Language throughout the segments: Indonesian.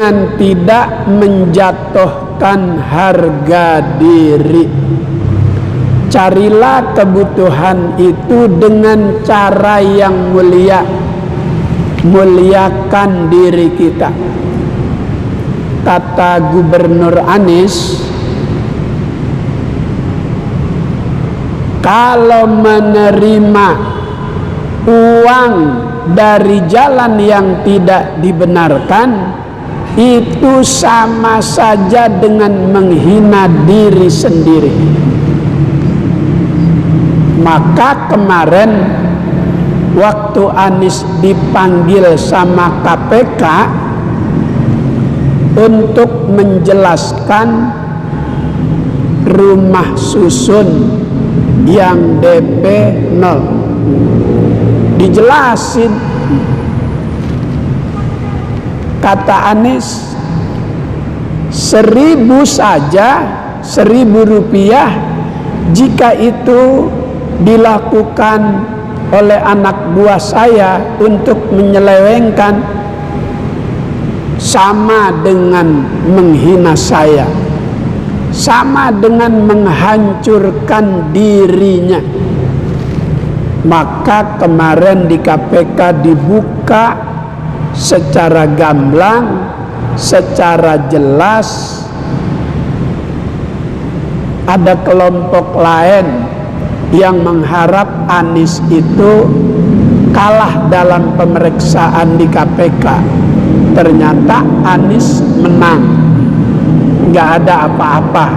dan tidak menjatuhkan harga diri. Carilah kebutuhan itu dengan cara yang mulia. Muliakan diri kita. Kata Gubernur Anies, kalau menerima uang dari jalan yang tidak dibenarkan, itu sama saja dengan menghina diri sendiri. Maka kemarin waktu Anies dipanggil sama KPK untuk menjelaskan rumah susun yang DP 0, dijelasin. Kata Anies, 1.000 saja, 1.000 rupiah, jika itu dilakukan oleh anak buah saya untuk menyelewengkan, sama dengan menghina saya, sama dengan menghancurkan dirinya. Maka kemarin di KPK dibuka secara gamblang, secara jelas. Ada kelompok lain yang mengharap Anies itu kalah dalam pemeriksaan di KPK. Ternyata Anies menang, nggak ada apa-apa.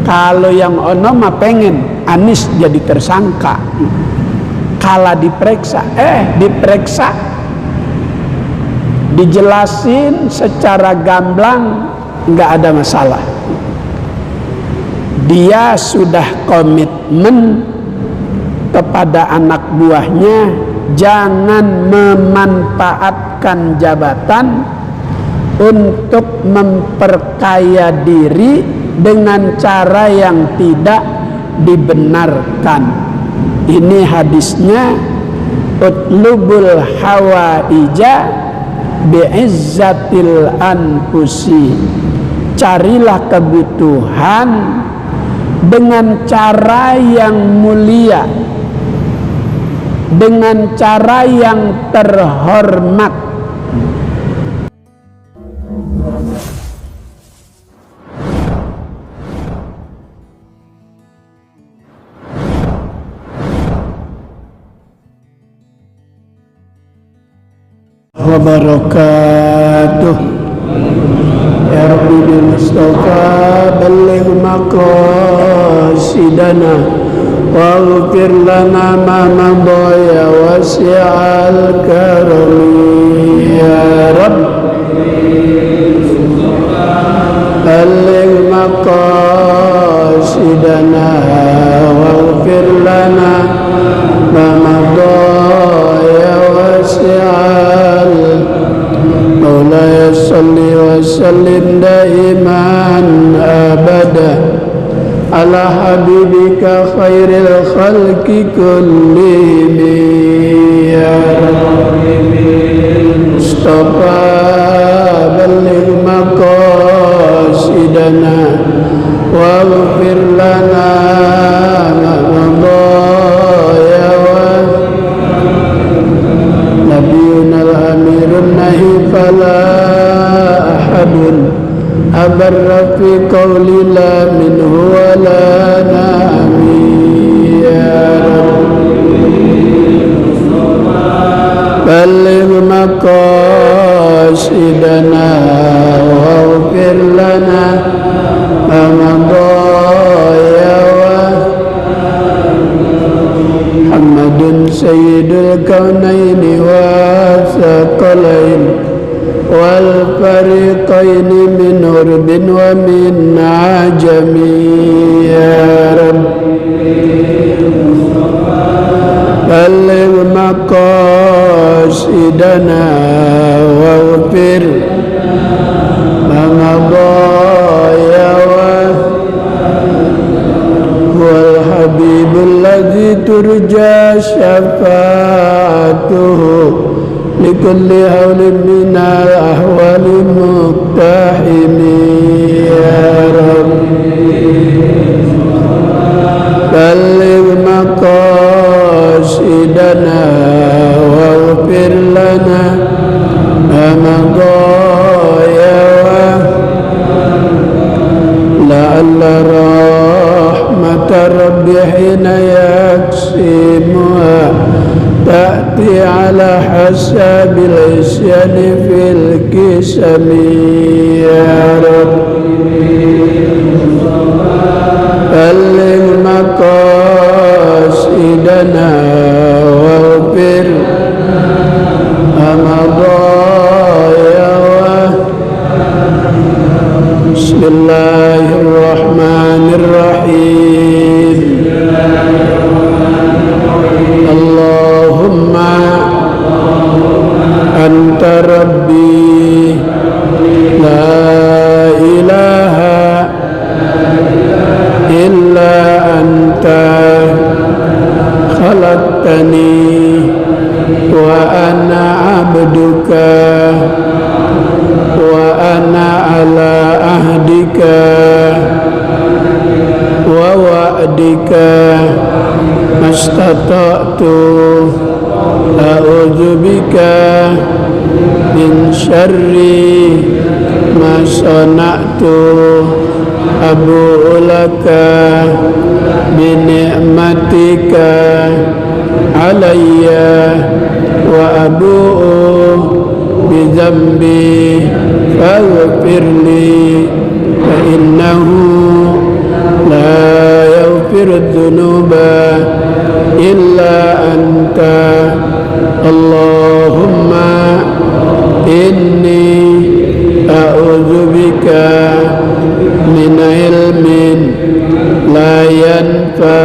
Kalau yang ono mah pengen Anies jadi tersangka, kalah diperiksa, diperiksa, dijelasin secara gamblang, nggak ada masalah. Dia sudah komitmen kepada anak buahnya, jangan memanfaatkan jabatan untuk memperkaya diri dengan cara yang tidak dibenarkan. Ini hadisnya, utlubul hawaija bi'izzatil anfusi. Carilah kebutuhan dengan cara yang mulia, dengan cara yang terhormat. Wabarakatuh. Ya Rabbi bil Mustafa balligh maqasidana waghfir lana ma madha ya wasi'al karami. Ya Rabbi balligh maqasidana waghfir lana ma madha ya wasi'al. Maulaya salli wa sallim daiman abada ala habibika khairil khalqi kullihim. Ya Rabbi Mustafa balligh maqasidana waghfir lana ma madha ya nabiyuna al-amirun nahi fala ahadun abarra fi qawli la minhu wa la nami. Ya Rabbi balligh maqasidana waghfir lana ma madha ya Muhammadun sayyidul kaunaini wa thaqalain wal fariqaini min urbin wa min ajami. Ya Rabbi balligh maqasidana waghfir ma madha ya wal habibul ladzi turja syafa'atuhu likulli hawlin minal ahwali fil kisami ya Rabbi balligh maqasidana waghfir amadaya Bismillahirrahmanirrahim Allahumma anta rabbi la ilaha illa anta khalaqtani wa ana abduka wa ana ala ahdika wa wa'dika mastata'tu a'udzubika min syarri ma sana'tu abu'u laka bi ni'matika alayya wa abu'u bi dzambi faghfirli fa innahu la yaghfiru dzunuba illa anta Allahumma inni a'udzubika min ilmin la yanfa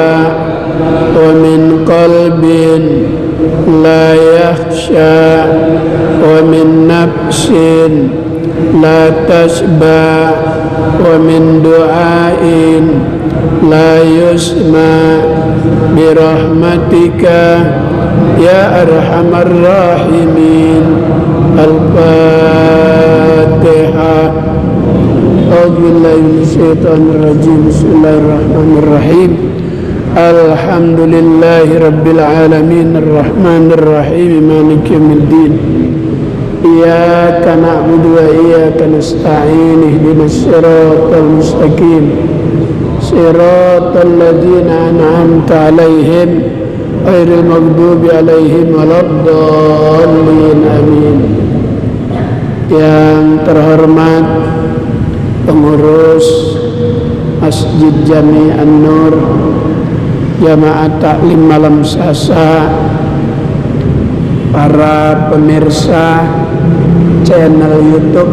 wa min qalbin la yakhsha wa min nafsin la tashba wa min du'ain la yusma bi rahmatika ya arhamar rahimin. Al-Fatihah. A'udzubillahi minasyaitonir rajim. Bismillahirrahmanirrahim. Alhamdulillahi rabbil alamin arrahmanir rahim maliki yaumiddin. Iyyaka na'budu wa iyyaka nasta'in ihdinas siratal mustaqim siratal ladzina an'amta 'alaihim ghairil maghdubi 'alaihim waladdallin amin. Yang terhormat pengurus Masjid Jami An-Nur Jamaah Taklim Malam Sasa, para pemirsa channel YouTube,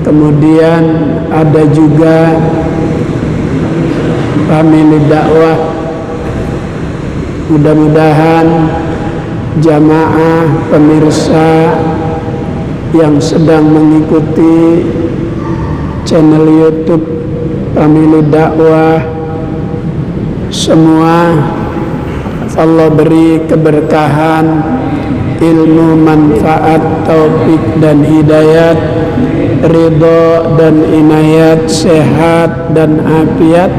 kemudian ada juga family dakwah. Mudah-mudahan jamaah pemirsa yang sedang mengikuti channel YouTube family dakwah semua Allah beri keberkahan, ilmu, manfaat, taufik dan hidayat, ridho dan inayat, sehat dan afiat,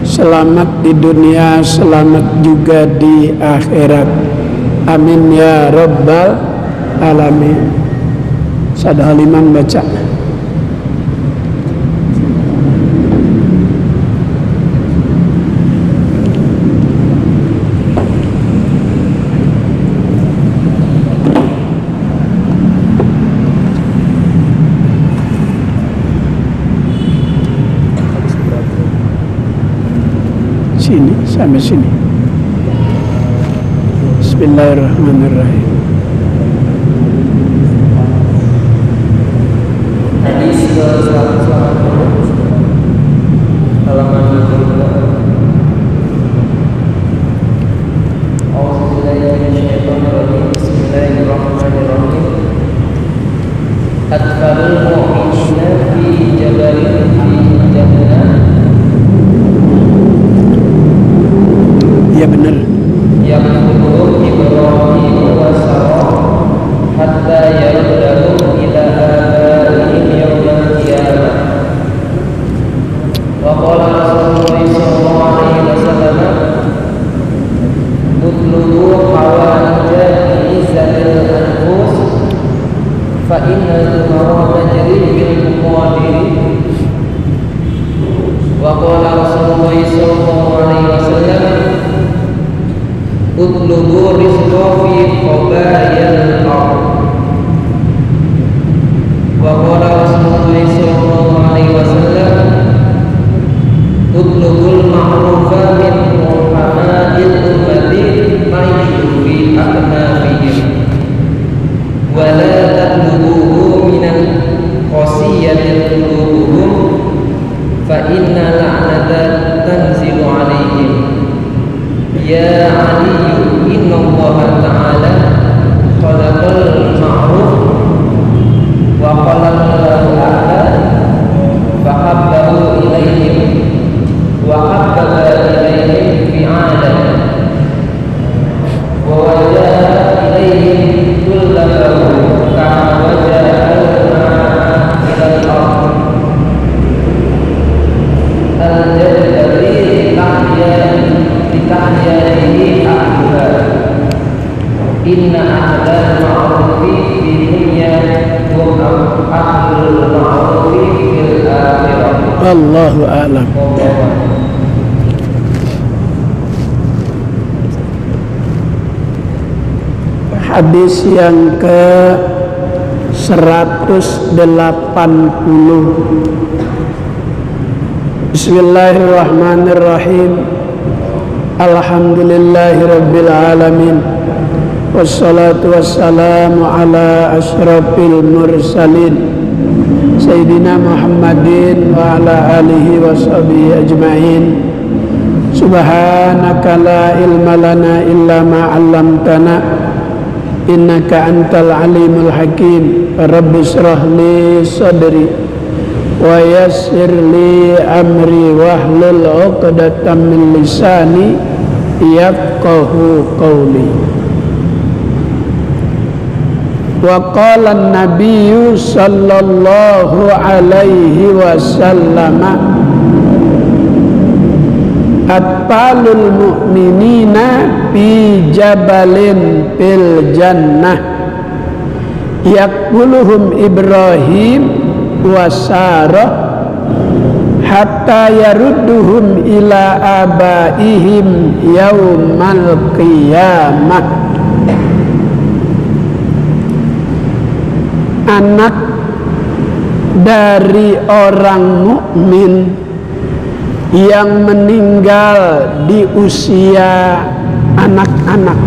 selamat di dunia, selamat juga di akhirat. Amin ya rabbal alamin. Sadaqal imam baca. Sini, sampai sini. Bismillahirrahmanirrahim. Hadis halaman 22. Bismillahirrahmanirrahim. Atfalul mu'minina fi jabalin fi jannah. Ya benar. Yang kedua Ibrahim wa Sarah hatta yarudahum ila abaihim yawmal qiyamah. Wa qala Rasulullah sallallahu alaihi wasallam utlubu hawaija izzatil anfus fa innal mawta tajri bil muqadir. Wa qala Rasulullah sallallahu alaihi wasallam utlubu rizqa fi qabayil ard. Wa qala Rasulullah sallallahu alaihi wasallam utlubul ma'rufa min muhammadil ummati fa'ishu fi aknafihim wa la tatlubuhu minal qasiyatil qulubuhum fa inna la'nata tanzilu alaihim. Ya Ali, inna Allah ta'ala khalaqal ma'ruf wa khalaqal ahla fa habbahu ilaihim wa habbaba ilaihim fi'alan wa wajaha ilaihim kullahu kama wajaha al-ma'a ila al-ard al-jaddi litahyanihi ahla. Inna ahlal ma'rufi fi dunya wa ahlul ma'rufi fil akhirah. Allahu a'lam. Hadis yang ke 180. Bismillahirrahmanirrahim. Alhamdulillahirabbil alamin. Wassalatu wassalamu ala asyrafil mursalin Sayyidina Muhammadin wa ala alihi wa sahbihi ajma'in. Subhanaka la ilma lana illa ma 'allamtana innaka antal alimul hakim. Rabbi shrah li sadri wa yassir li amri wahlul 'uqdatam min lisani yafqahu qawli. Wa qala an-nabiyyu sallallahu alaihi wasallam atfalul mu'minina fi jabalin fil jannah yaqbuluhum Ibrahim wa Sarah hatta yarudduhum ila abaihim yaumal qiyamah. Anak dari orang mukmin yang meninggal di usia anak-anak,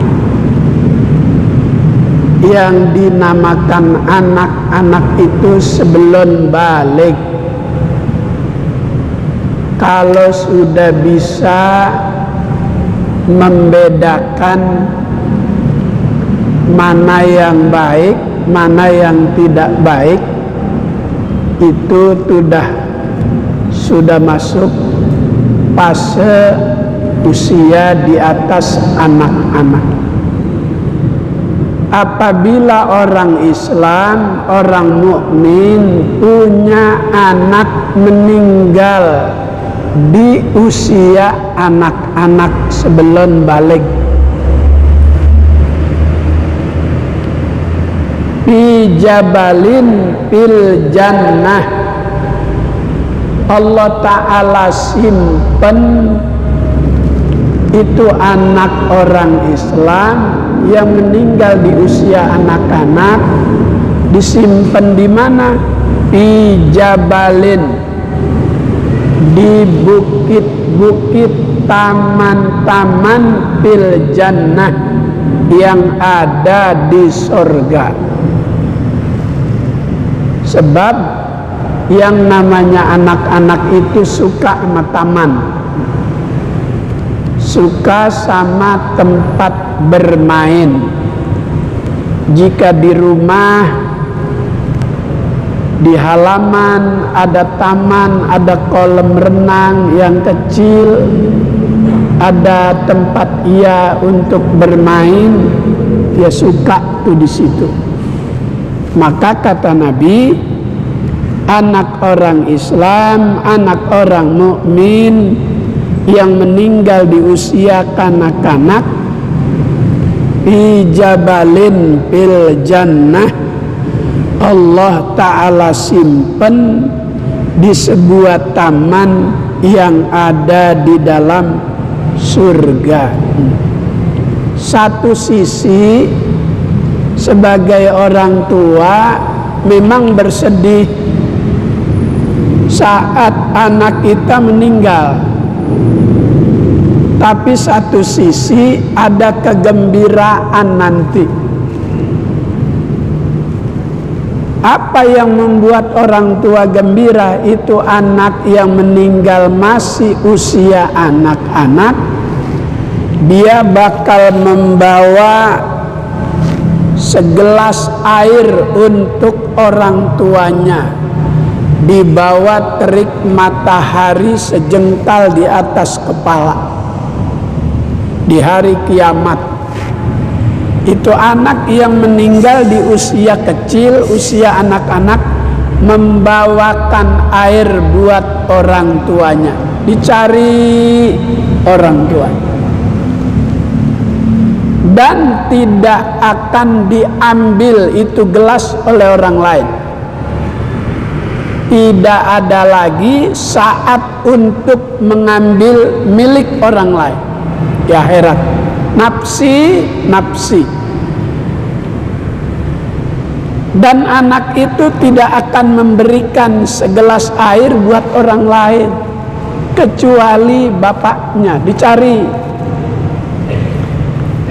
yang dinamakan anak-anak itu sebelum balik, kalau sudah bisa membedakan mana yang baik, mana yang tidak baik, itu sudah masuk fase usia di atas anak-anak. Apabila orang Islam, orang mukmin punya anak meninggal di usia anak-anak sebelum balik, fi jabalin fil jannah, Allah Ta'ala simpen itu anak orang Islam yang meninggal di usia anak-anak, disimpan di mana? Fi jabalin, di bukit-bukit, taman-taman fil jannah yang ada di surga. Sebab yang namanya anak-anak itu suka sama taman, suka sama tempat bermain. Jika di rumah, di halaman ada taman, ada kolam renang yang kecil, ada tempat ia untuk bermain, dia suka tuh di situ. Maka kata Nabi, anak orang Islam, anak orang mukmin yang meninggal di usia kanak-kanak, fi jabalin fil jannah, Allah Ta'ala simpen di sebuah taman yang ada di dalam surga. satu sisi sebagai orang tua memang bersedih saat anak kita meninggal, tapi satu sisi ada kegembiraan nanti. Apa yang membuat orang tua gembira? Itu anak yang meninggal masih usia anak-anak, dia bakal membawa segelas air untuk orang tuanya di bawah terik matahari sejengkal di atas kepala di hari kiamat. Itu anak yang meninggal di usia kecil, usia anak-anak, membawakan air buat orang tuanya. Dicari orang tua dan tidak akan diambil itu gelas oleh orang lain. Tidak ada lagi saat untuk mengambil milik orang lain. Ya heran, nafsi. Dan anak itu tidak akan memberikan segelas air buat orang lain kecuali bapaknya. Dicari.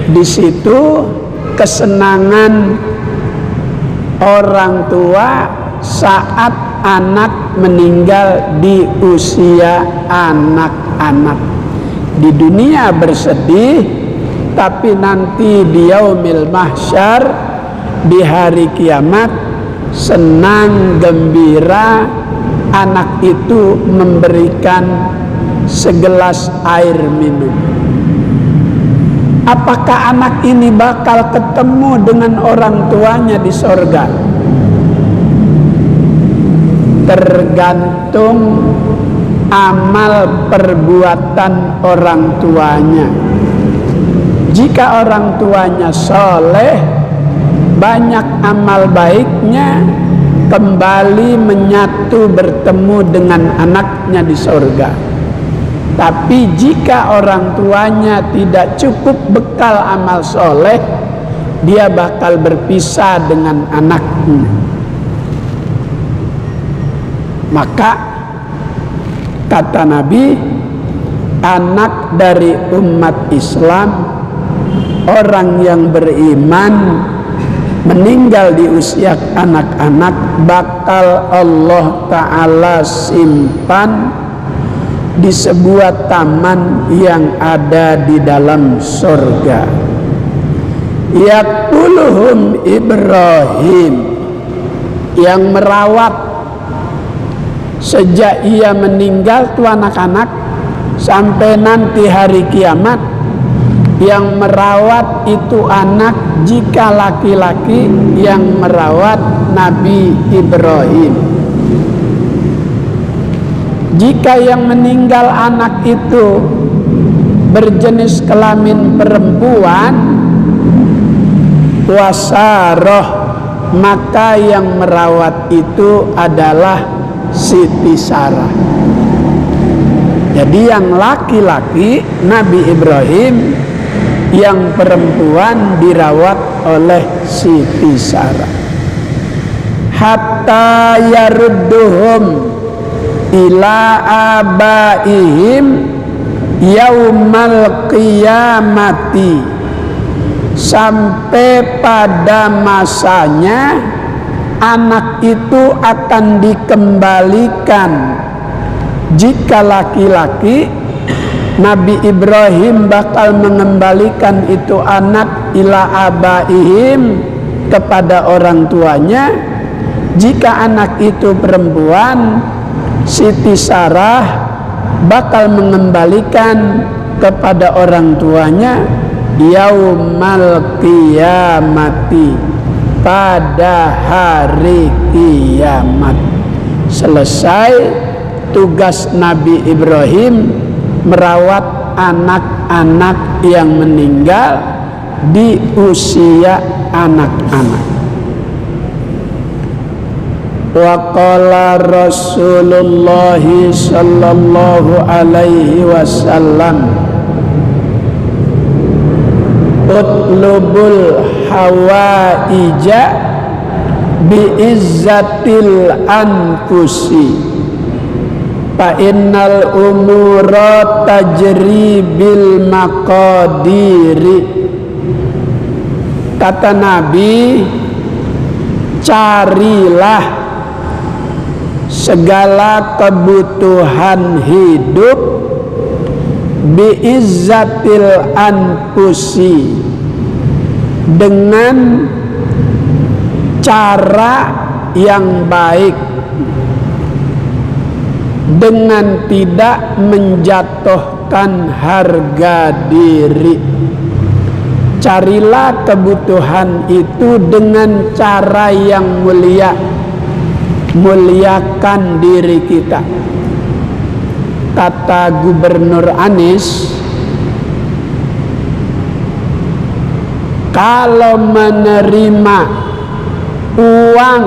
Di situ kesenangan orang tua saat anak meninggal di usia anak-anak. Di dunia bersedih, tapi nanti di yaumil mahsyar, di hari kiamat, senang gembira anak itu memberikan segelas air minum. Apakah anak ini bakal ketemu dengan orang tuanya di sorga? Tergantung amal perbuatan orang tuanya. Jika orang tuanya soleh, banyak amal baiknya, kembali menyatu bertemu dengan anaknya di sorga. Tapi jika orang tuanya tidak cukup bekal amal soleh, dia bakal berpisah dengan anaknya. Maka kata Nabi, anak dari umat Islam, orang yang beriman meninggal di usia anak-anak, bakal Allah Ta'ala simpan di sebuah taman yang ada di dalam surga. Yaquluhum Ibrahim, yang merawat sejak ia meninggal tuh anak-anak sampai nanti hari kiamat. Yang merawat itu anak, jika laki-laki yang merawat Nabi Ibrahim. Jika yang meninggal anak itu berjenis kelamin perempuan, wasaroh, maka yang merawat itu adalah Siti Sarah. Jadi yang laki-laki Nabi Ibrahim, yang perempuan dirawat oleh Siti Sarah. Hatta yarudduhum ila abaihim yaumal qiyamati, sampai pada masanya anak itu akan dikembalikan. Jika laki-laki, Nabi Ibrahim bakal mengembalikan itu anak ila abaihim, kepada orang tuanya. Jika anak itu perempuan, Siti Sarah bakal mengembalikan kepada orang tuanya yaumal qiyamati, pada hari kiamat. Selesai tugas Nabi Ibrahim merawat anak-anak yang meninggal di usia anak-anak. Wa qala Rasulullah sallallahu alaihi wasallam, utlubul hawaija biizzatil anfusi fa innal umura tajri bil maqadiri. Kata Nabi, carilah segala kebutuhan hidup biizzatil anfusi, dengan cara yang baik, dengan tidak menjatuhkan harga diri. Carilah kebutuhan itu dengan cara yang mulia, muliakan diri kita. Kata Gubernur Anies, kalau menerima uang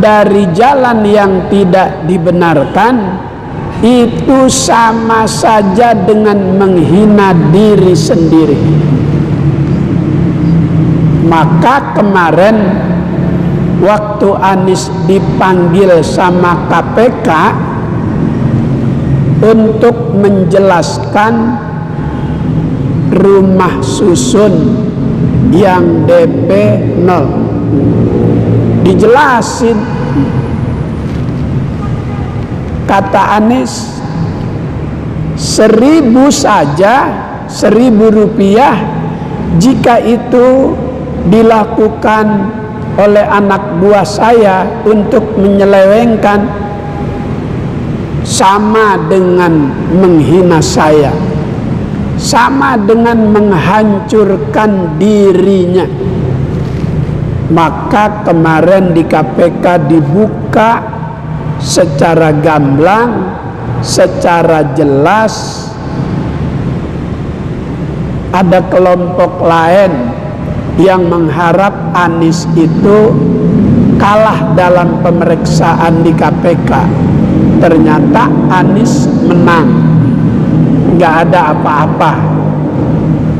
dari jalan yang tidak dibenarkan, itu sama saja dengan menghina diri sendiri. Maka kemarin waktu Anies dipanggil sama KPK untuk menjelaskan rumah susun yang DP 0, dijelasin. Kata Anies, 1.000 saja, 1.000 rupiah, jika itu dilakukan oleh anak buah saya untuk menyelewengkan, sama dengan menghina saya, sama dengan menghancurkan dirinya. Maka kemarin di KPK dibuka secara gamblang, secara jelas. Ada kelompok lain yang mengharap Anies itu kalah dalam pemeriksaan di KPK. Ternyata Anies menang, nggak ada apa-apa.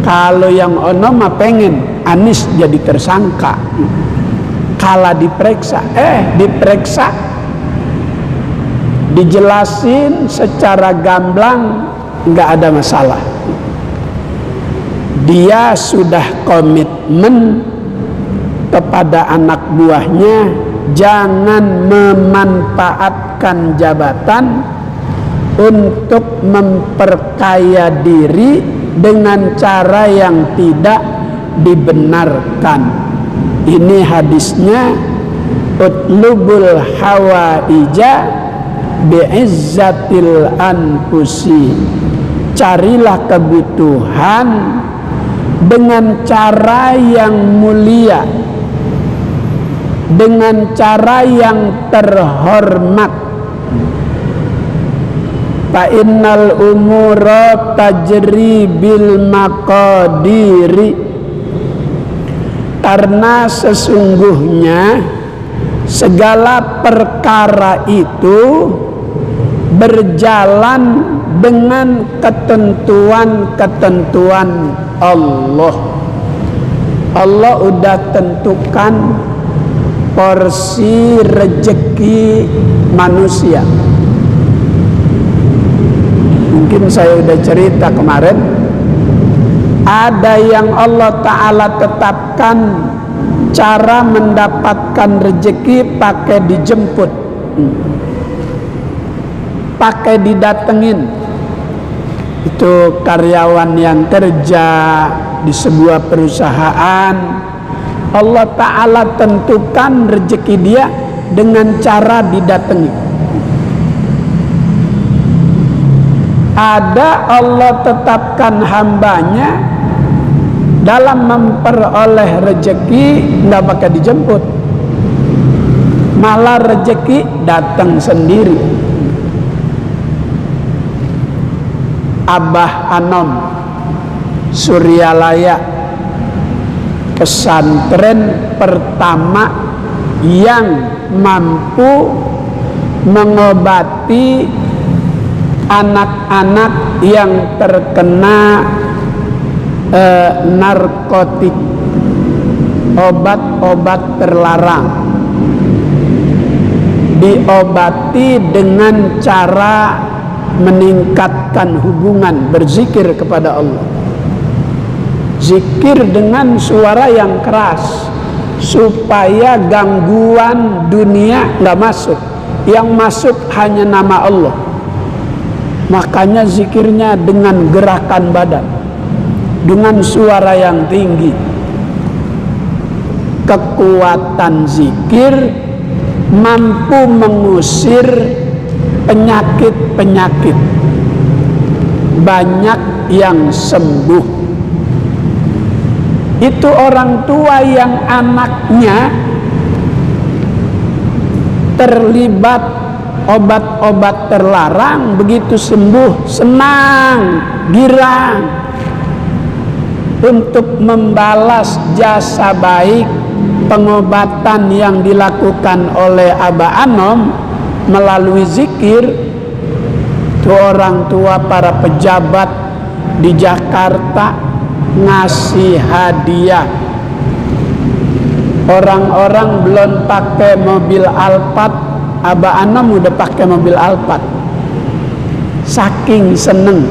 Kalau yang ono mah pengen Anies jadi tersangka, kalah diperiksa, diperiksa, dijelasin secara gamblang, nggak ada masalah. Dia sudah komitmen kepada anak buahnya, jangan memanfaatkan jabatan untuk memperkaya diri dengan cara yang tidak dibenarkan. Ini hadisnya, utlubul hawaija biizzatil anfusi. Carilah kebutuhan dengan cara yang mulia, dengan cara yang terhormat. Fa innal umura tajri bil maqadiri. Karena sesungguhnya segala perkara itu berjalan dengan ketentuan-ketentuan Allah. Allah udah tentukan porsi rezeki manusia. Mungkin saya udah cerita kemarin, ada yang Allah Ta'ala tetapkan cara mendapatkan rezeki pakai dijemput, pakai didatengin. Itu karyawan yang kerja di sebuah perusahaan, Allah Ta'ala tentukan rezeki dia dengan cara didatangi. Ada Allah tetapkan hambanya dalam memperoleh rezeki nggak pakai dijemput, malah rezeki datang sendiri. Abah Anom, Suryalaya, pesantren pertama yang mampu mengobati anak-anak yang terkena narkotik, obat-obat terlarang, diobati dengan cara meningkatkan hubungan berzikir kepada Allah. Zikir dengan suara yang keras supaya gangguan dunia nggak masuk. Yang masuk hanya nama Allah. Makanya zikirnya dengan gerakan badan, dengan suara yang tinggi. Kekuatan zikir mampu mengusir penyakit-penyakit. Banyak yang sembuh. Itu orang tua yang anaknya terlibat obat-obat terlarang, begitu sembuh senang, girang untuk membalas jasa baik pengobatan yang dilakukan oleh Aba Anom melalui zikir. Itu orang tua para pejabat di Jakarta ngasih hadiah. Orang-orang belum pakai mobil Alphard, Aba Anom udah pakai mobil Alphard. Saking seneng,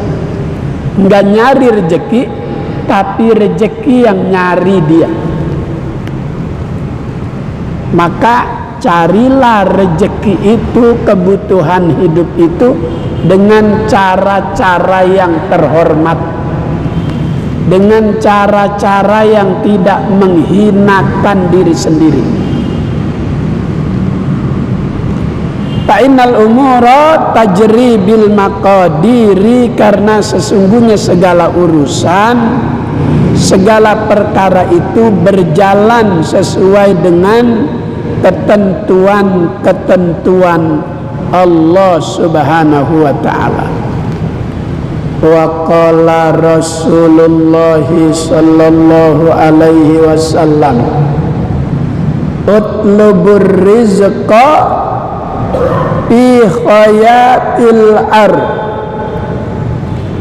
nggak nyari rejeki, tapi rejeki yang nyari dia. Maka carilah rejeki itu, kebutuhan hidup itu dengan cara-cara yang terhormat, dengan cara-cara yang tidak menghinakan diri sendiri. Fa'innal umura tajri bil maqadiri, karena sesungguhnya segala urusan, segala perkara itu berjalan sesuai dengan ketentuan-ketentuan Allah Subhanahu wa ta'ala. Wa qala Rasulullah sallallahu alaihi wasallam, utlubur rizqa fi khayatil ard,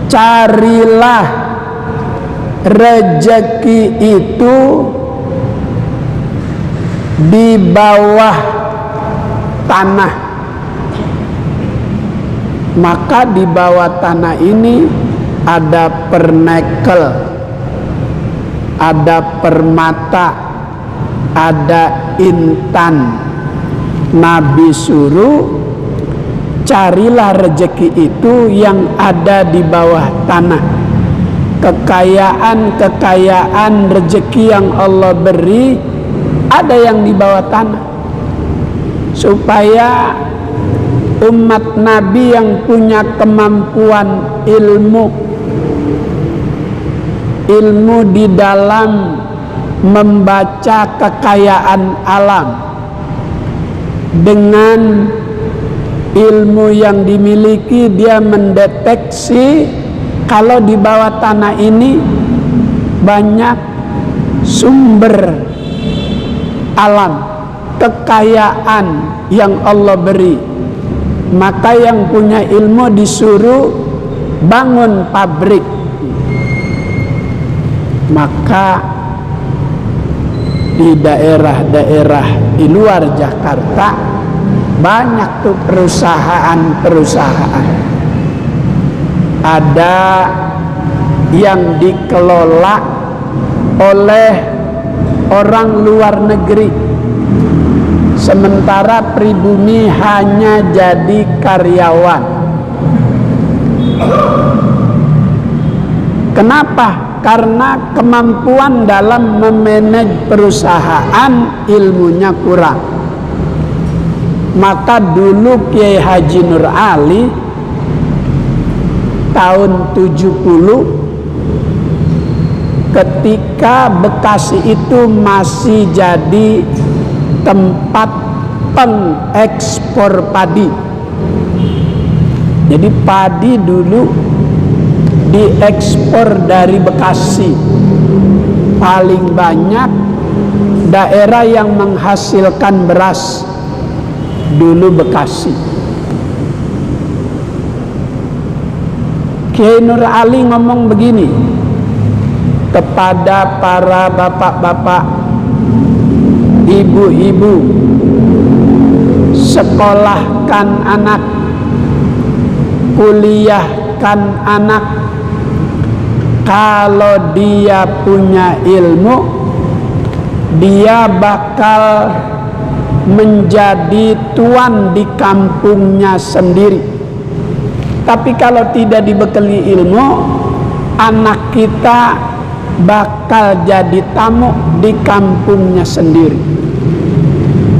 carilah rezeki itu di bawah tanah. Maka di bawah tanah ini ada pernikel, ada permata, ada intan. Nabi suruh carilah rezeki itu yang ada di bawah tanah. Kekayaan-kekayaan rezeki yang Allah beri ada yang di bawah tanah, supaya umat Nabi yang punya kemampuan ilmu di dalam membaca kekayaan alam, dengan ilmu yang dimiliki dia mendeteksi kalau di bawah tanah ini banyak sumber alam, kekayaan yang Allah beri. Maka yang punya ilmu disuruh bangun pabrik. Maka di daerah-daerah di luar Jakarta banyak tuh perusahaan-perusahaan. Ada yang dikelola oleh orang luar negeri, sementara pribumi hanya jadi karyawan. Kenapa? Karena kemampuan dalam memanage perusahaan ilmunya kurang. Maka dulu Kiai Haji Nur Ali tahun 70, ketika Bekasi itu masih jadi tempat pengekspor padi. Jadi padi dulu diekspor dari Bekasi. Paling banyak daerah yang menghasilkan beras dulu Bekasi. Kiai Nur Ali ngomong begini, kepada para bapak-bapak, ibu-ibu, sekolahkan anak, kuliahkan anak. Kalau dia punya ilmu, dia bakal menjadi tuan di kampungnya sendiri. Tapi kalau tidak dibekali ilmu, anak kita bakal jadi tamu di kampungnya sendiri.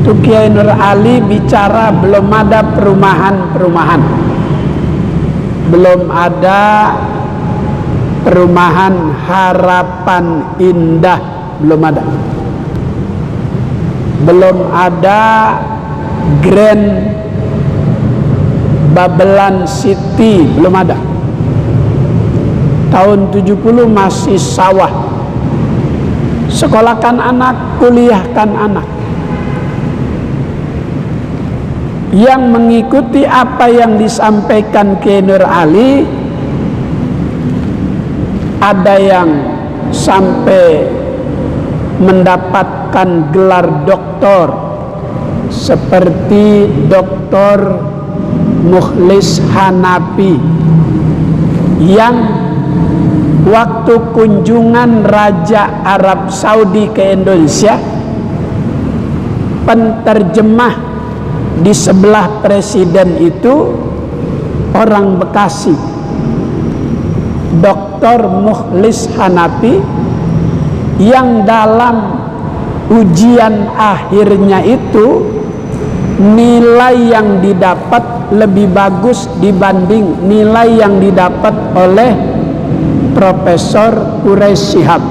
Itu Kiai Nur Ali bicara belum ada perumahan-perumahan, belum ada perumahan Harapan Indah, belum ada, belum ada Grand Babelan City, belum ada. Tahun 70 masih sawah. Sekolahkan anak, kuliahkan anak. Yang mengikuti apa yang disampaikan Kiai Nur Ali, ada yang sampai mendapatkan gelar doktor seperti Dr. Mukhlis Hanafi, yang waktu kunjungan Raja Arab Saudi ke Indonesia, penterjemah di sebelah presiden itu orang Bekasi, Dr. Mukhlis Hanafi, yang dalam ujian akhirnya itu nilai yang didapat lebih bagus dibanding nilai yang didapat oleh Profesor Quraish Shihab.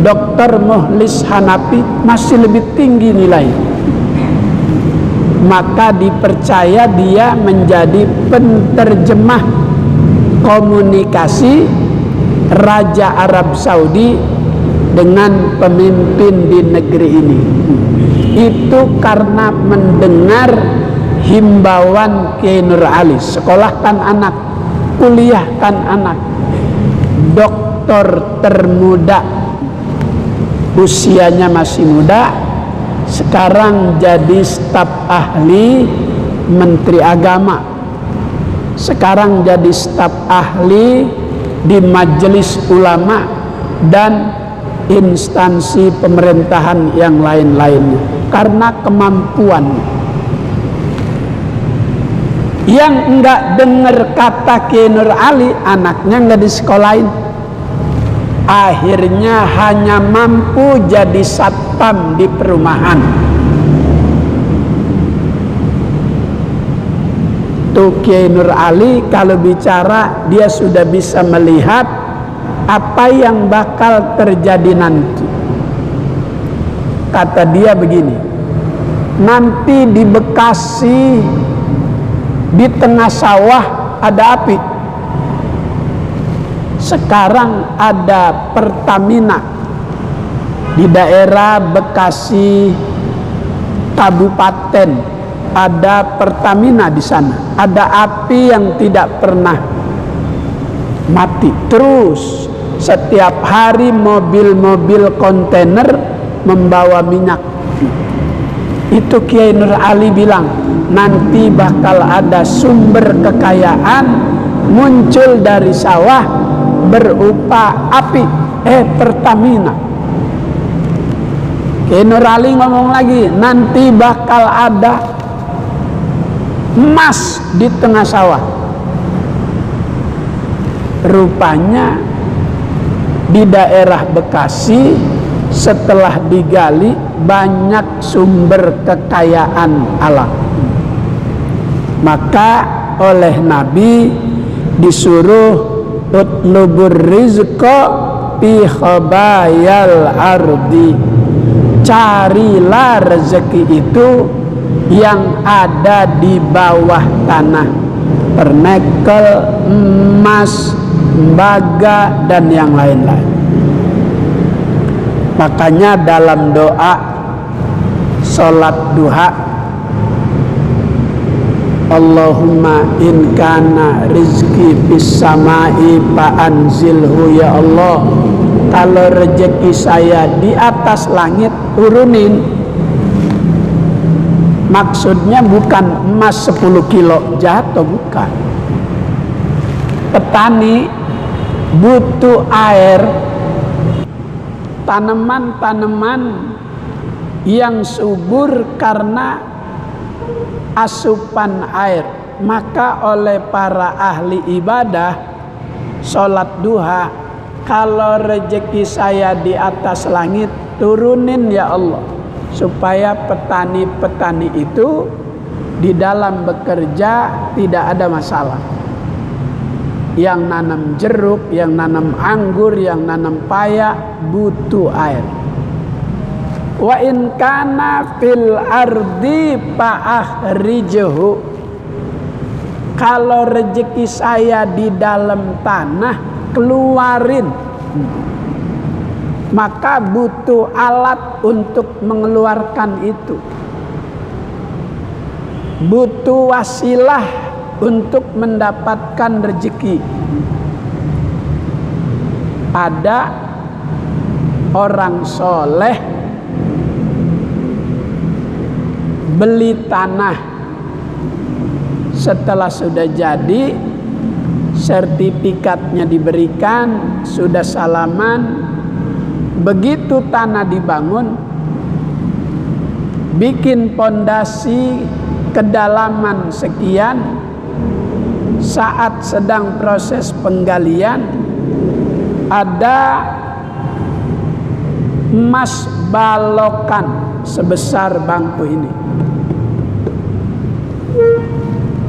Dr. Mukhlis Hanafi masih lebih tinggi nilai, maka dipercaya dia menjadi penterjemah komunikasi Raja Arab Saudi dengan pemimpin di negeri ini. Itu karena mendengar himbauan Kiai Nur Ali, sekolahkan anak, kuliahkan anak. Doktor termuda, usianya masih muda, sekarang jadi staf ahli Menteri Agama, sekarang jadi staf ahli di Majelis Ulama dan instansi pemerintahan yang lain-lainnya, karena kemampuan. Yang enggak dengar kata Kiai Nur Ali, anaknya enggak disekolahin, akhirnya hanya mampu jadi satpam di perumahan. Tuh Kiai Nur Ali kalau bicara, dia sudah bisa melihat apa yang bakal terjadi nanti. Kata dia begini, nanti di Bekasi di tengah sawah ada api. Sekarang ada Pertamina di daerah Bekasi Kabupaten, ada Pertamina di sana. Ada api yang tidak pernah mati. Terus setiap hari mobil-mobil kontainer membawa minyak. Itu Kiai Nur Ali bilang, nanti bakal ada sumber kekayaan muncul dari sawah berupa api, Pertamina. Kiai Nur Ali ngomong lagi, nanti bakal ada emas di tengah sawah. Rupanya di daerah Bekasi setelah digali banyak sumber kekayaan alam. Maka oleh Nabi disuruh utlubur rizqa fi khabayal ardi, carilah rezeki itu yang ada di bawah tanah, pernekel, emas, tembaga, dan yang lain-lain. Makanya dalam doa sholat duha Allahumma in kana rizki bis samai fa anzilhu ya Allah. Kalau rezeki saya di atas langit, turunin. Maksudnya bukan emas 10 kilo jatuh, bukan. Petani butuh air. Tanaman-tanaman yang subur karena asupan air, maka oleh para ahli ibadah sholat duha, kalau rezeki saya di atas langit, turunin ya Allah, supaya petani-petani itu di dalam bekerja tidak ada masalah. Yang nanam jeruk, yang nanam anggur, yang nanam paya butuh air. Wa in kana fil ardi fa'ahrijhu. Kalau rezeki saya di dalam tanah, keluarin. Maka butuh alat untuk mengeluarkan itu. Butuh wasilah untuk mendapatkan rezeki. Ada orang soleh beli tanah, setelah sudah jadi sertifikatnya diberikan, sudah salaman, begitu tanah dibangun, bikin pondasi kedalaman sekian, saat sedang proses penggalian ada emas balokan sebesar bangku ini.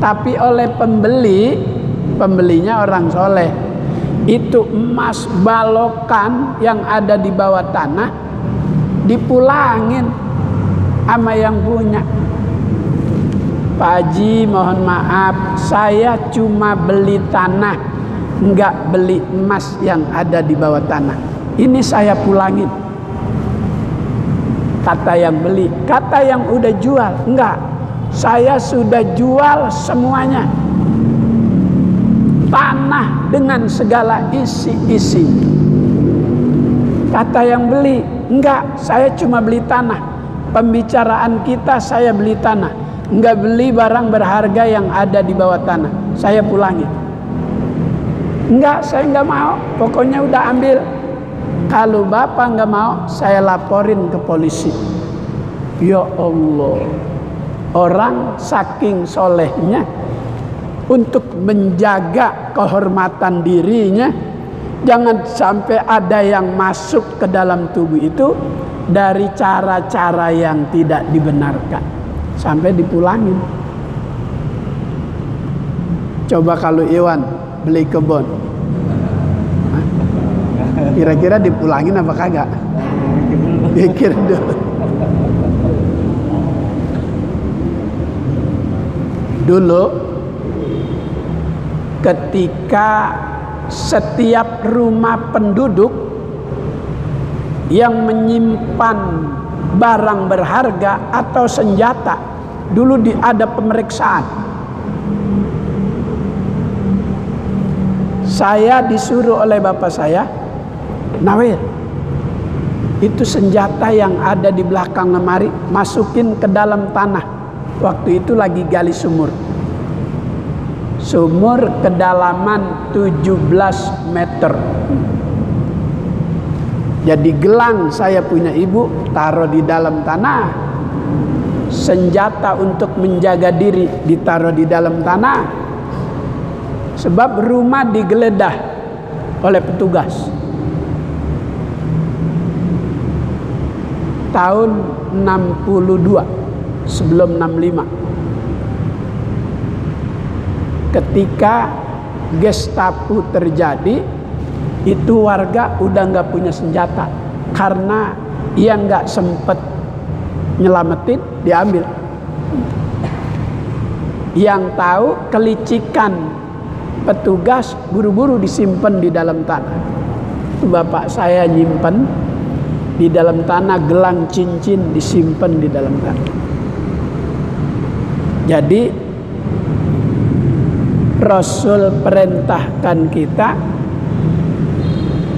Tapi oleh pembelinya orang soleh, itu emas balokan yang ada di bawah tanah dipulangin sama yang punya. Pak Haji, mohon maaf, saya cuma beli tanah, enggak beli emas yang ada di bawah tanah. Ini saya pulangin. Kata yang beli, kata yang udah jual, enggak, saya sudah jual semuanya, tanah dengan segala isi-isi. Kata yang beli, enggak, saya cuma beli tanah. Pembicaraan kita, saya beli tanah, enggak beli barang berharga yang ada di bawah tanah, saya pulangin. Enggak, saya enggak mau, pokoknya udah ambil. Kalau bapak nggak mau, saya laporin ke polisi. Ya Allah, orang saking solehnya untuk menjaga kehormatan dirinya, jangan sampai ada yang masuk ke dalam tubuh itu dari cara-cara yang tidak dibenarkan, sampai dipulangin. Coba kalau Iwan beli kebun, kira-kira dipulangin apa kagak? Pikir dulu. Dulu ketika setiap rumah penduduk yang menyimpan barang berharga atau senjata, dulu ada pemeriksaan. Saya disuruh oleh bapak saya, Nawir, itu senjata yang ada di belakang lemari masukin ke dalam tanah. Waktu itu lagi gali sumur. Sumur kedalaman 17 meter. Jadi gelang saya punya ibu taruh di dalam tanah. Senjata untuk menjaga diri ditaruh di dalam tanah. Sebab rumah digeledah oleh petugas. Tahun 62 sebelum 65, ketika Gestapo terjadi, itu warga udah nggak punya senjata karena ia nggak sempet nyelamatin, diambil. Yang tahu kelicikan petugas, buru-buru disimpan di dalam tanah. Itu bapak saya nyimpen di dalam tanah, gelang cincin disimpan di dalam tanah. Jadi Rasul perintahkan kita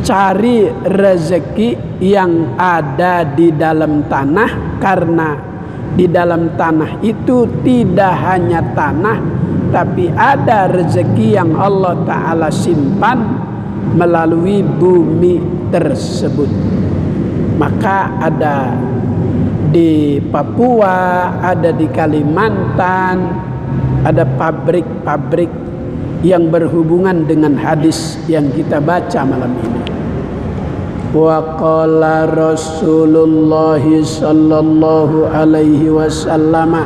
cari rezeki yang ada di dalam tanah, karena di dalam tanah itu tidak hanya tanah, tapi ada rezeki yang Allah Ta'ala simpan melalui bumi tersebut. Maka ada di Papua, ada di Kalimantan, ada pabrik-pabrik yang berhubungan dengan hadis yang kita baca malam ini. Wa qala Rasulullah sallallahu alaihi wasallam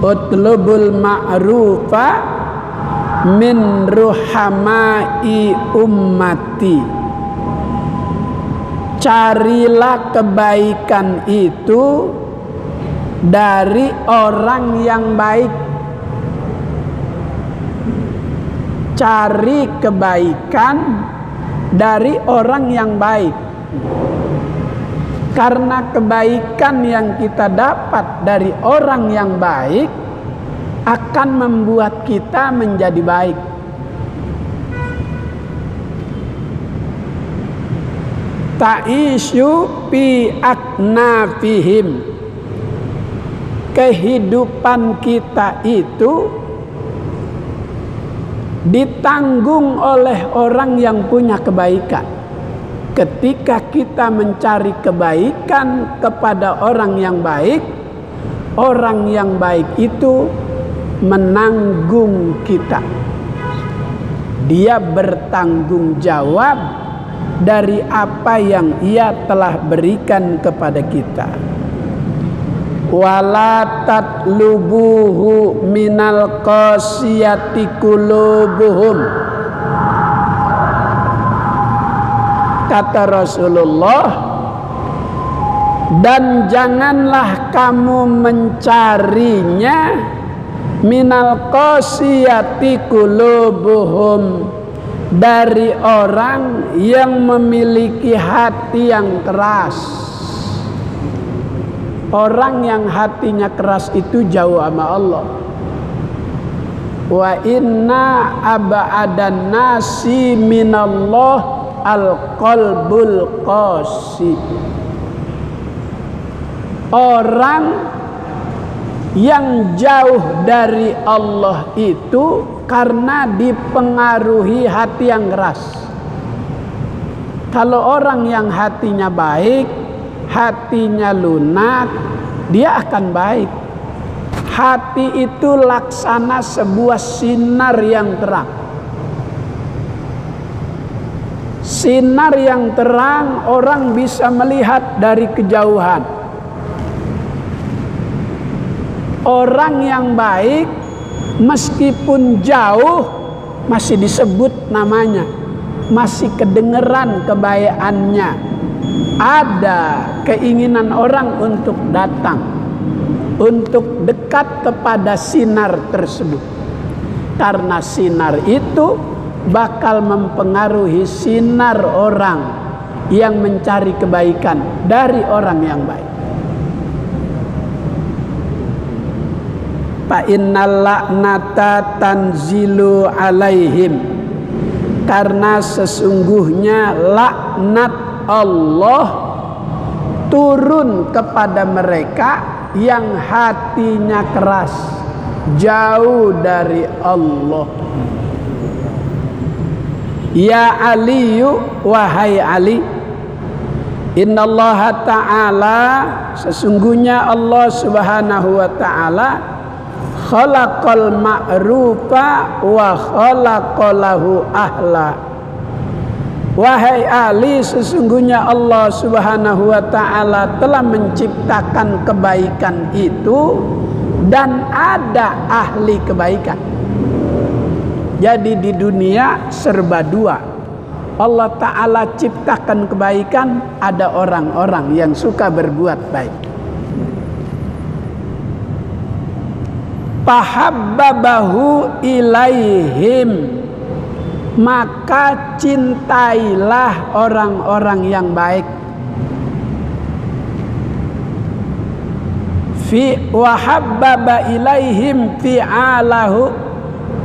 utlubul ma'rufa min ruhamai ummati. Carilah kebaikan itu dari orang yang baik. Cari kebaikan dari orang yang baik, karena kebaikan yang kita dapat dari orang yang baik akan membuat kita menjadi baik. Ta'isyu fi aknafihim, kehidupan kita itu ditanggung oleh orang yang punya kebaikan. Ketika kita mencari kebaikan kepada orang yang baik itu menanggung kita. Dia bertanggung jawab dari apa yang ia telah berikan kepada kita. Wala tatlubuhu minal qasiyati qulubuhum, kata Rasulullah, dan janganlah kamu mencarinya minal qasiyati qulubuhum, dari orang yang memiliki hati yang keras. Orang yang hatinya keras itu jauh sama Allah. Wa inna aba'adan nasi minallah al-qalbul qasi. Orang yang jauh dari Allah itu karena dipengaruhi hati yang keras. Kalau orang yang hatinya baik, hatinya lunak, dia akan baik. Hati itu laksana sebuah sinar yang terang. Sinar yang terang orang bisa melihat dari kejauhan. Orang yang baik meskipun jauh masih disebut namanya, masih kedengeran kebaikannya. Ada keinginan orang untuk datang, untuk dekat kepada sinar tersebut, karena sinar itu bakal mempengaruhi sinar orang yang mencari kebaikan dari orang yang baik. Fa innal la'nata tanzilu alaihim, karena sesungguhnya laknat Allah turun kepada mereka yang hatinya keras, jauh dari Allah. Ya Aliyu, wahai Ali, innallaha ta'ala, sesungguhnya Allah subhanahu wa ta'ala, khalaqal ma'rufa wa khalaqalahu ahla. Wahai Ali, sesungguhnya Allah subhanahu wa ta'ala telah menciptakan kebaikan itu dan ada ahli kebaikan. Jadi di dunia serba dua. Allah ta'ala ciptakan kebaikan, ada orang-orang yang suka berbuat baik. Fahabbabahu ilaihim, maka cintailah orang-orang yang baik. wa habbaba ilaihim fi'alahu,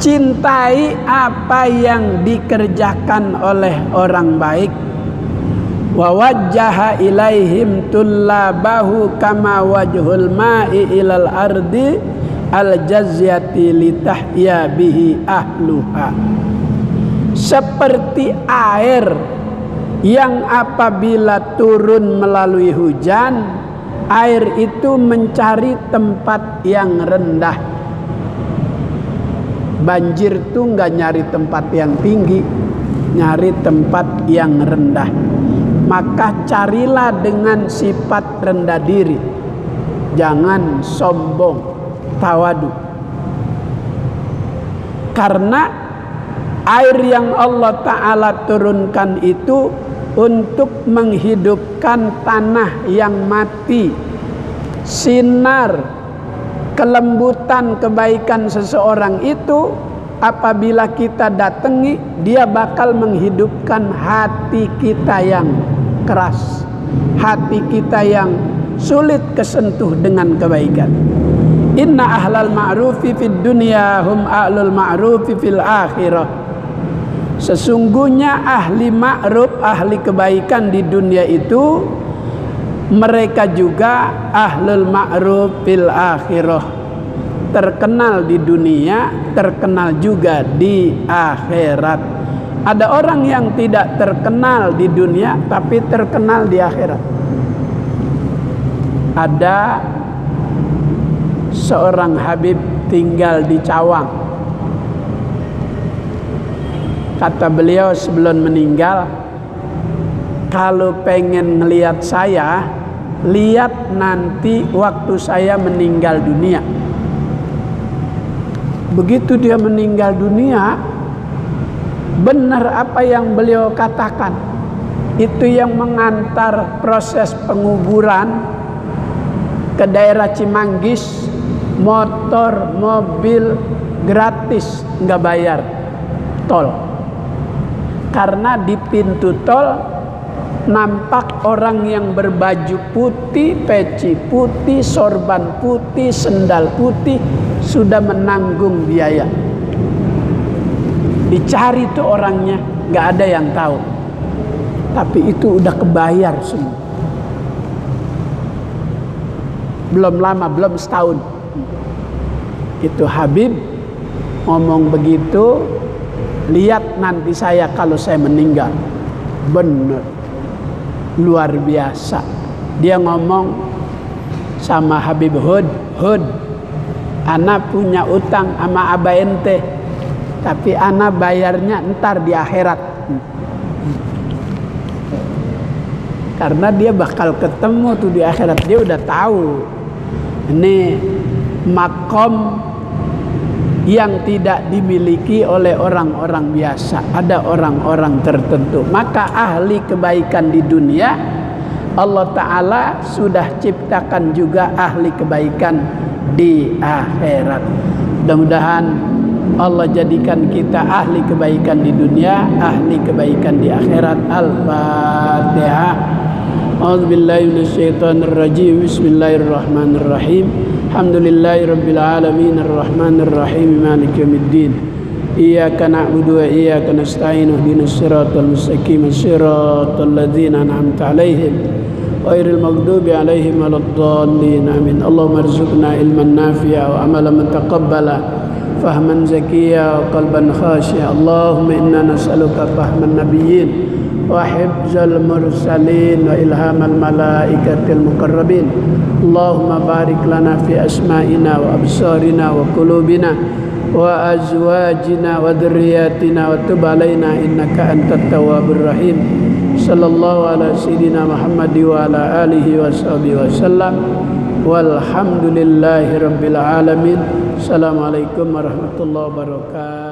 cintai apa yang dikerjakan oleh orang baik. Wa wajjaha ilaihim tullabahu kama wajhul ma'i ilal ardi al jazyati litahya bihi ahluha. Seperti air yang apabila turun melalui hujan, air itu mencari tempat yang rendah. Banjir itu nggak nyari tempat yang tinggi, nyari tempat yang rendah. Maka carilah dengan sifat rendah diri, jangan sombong, tawadu. Karena air yang Allah Ta'ala turunkan itu untuk menghidupkan tanah yang mati. Sinar kelembutan kebaikan seseorang itu apabila kita datangi, dia bakal menghidupkan hati kita yang keras, hati kita yang sulit kesentuh dengan kebaikan. Inna ahlal ma'rufi fid dunya hum ahlul ma'rufi fil akhirah. Sesungguhnya ahli ma'ruf, ahli kebaikan di dunia itu, mereka juga ahlul ma'ruf fil akhirah. Terkenal di dunia, terkenal juga di akhirat. Ada orang yang tidak terkenal di dunia tapi terkenal di akhirat. Ada seorang Habib tinggal di Cawang. Kata beliau sebelum meninggal, kalau pengen ngelihat saya, lihat nanti waktu saya meninggal dunia. Begitu dia meninggal dunia, benar apa yang beliau katakan. Itu yang mengantar proses penguburan ke daerah Cimanggis, motor, mobil gratis, nggak bayar tol. Karena di pintu tol nampak orang yang berbaju putih, peci putih, sorban putih, sendal putih, sudah menanggung biaya. Dicari tuh orangnya, nggak ada yang tahu. Tapi itu udah kebayar semua. Belum lama, belum setahun. Itu Habib ngomong begitu, lihat nanti saya kalau saya meninggal. Bener, luar biasa. Dia ngomong sama Habib Hud, ana punya utang sama abah ente, tapi ana bayarnya ntar di akhirat. Karena dia bakal ketemu tuh di akhirat. Dia udah tahu ini makom yang tidak dimiliki oleh orang-orang biasa. Ada orang-orang tertentu. Maka ahli kebaikan di dunia, Allah Ta'ala sudah ciptakan juga ahli kebaikan di akhirat. Mudah-mudahan Allah jadikan kita ahli kebaikan di dunia, ahli kebaikan di akhirat. Al-Fatihah. A'udzubillahi minasyaitonirrajim. Bismillahirrahmanirrahim. Alhamdulillahirabbil alamin arrahmanir rahim maliki yaumiddin. Iyyaka na'budu wa iyyaka nasta'in ihdinas siratal mustaqim siratal ladzina an'amta 'alaihim ghairil maghdubi 'alaihim waladdallin. Amin. Allahumma arzuqna ilman nafi'a wa amalan mutaqabbala, fahman zakiyya wa qalban khashi'a. Allahumma inna nas'aluka fahman nabiyyin wa hifzal mursalin wa ilhamal malaikatil muqarrabin. Allahumma barik lana fi asma'ina wa absarina wa qulubina wa azwajina wa dhurriyyatina wa tub alaina innaka antat tawwabur rahim. Sallallahu ala sayyidina Muhammad wa ala alihi wa sahbihi wa sallam. Walhamdulillahi rabbil alamin. Assalamualaikum warahmatullahi wabarakatuh.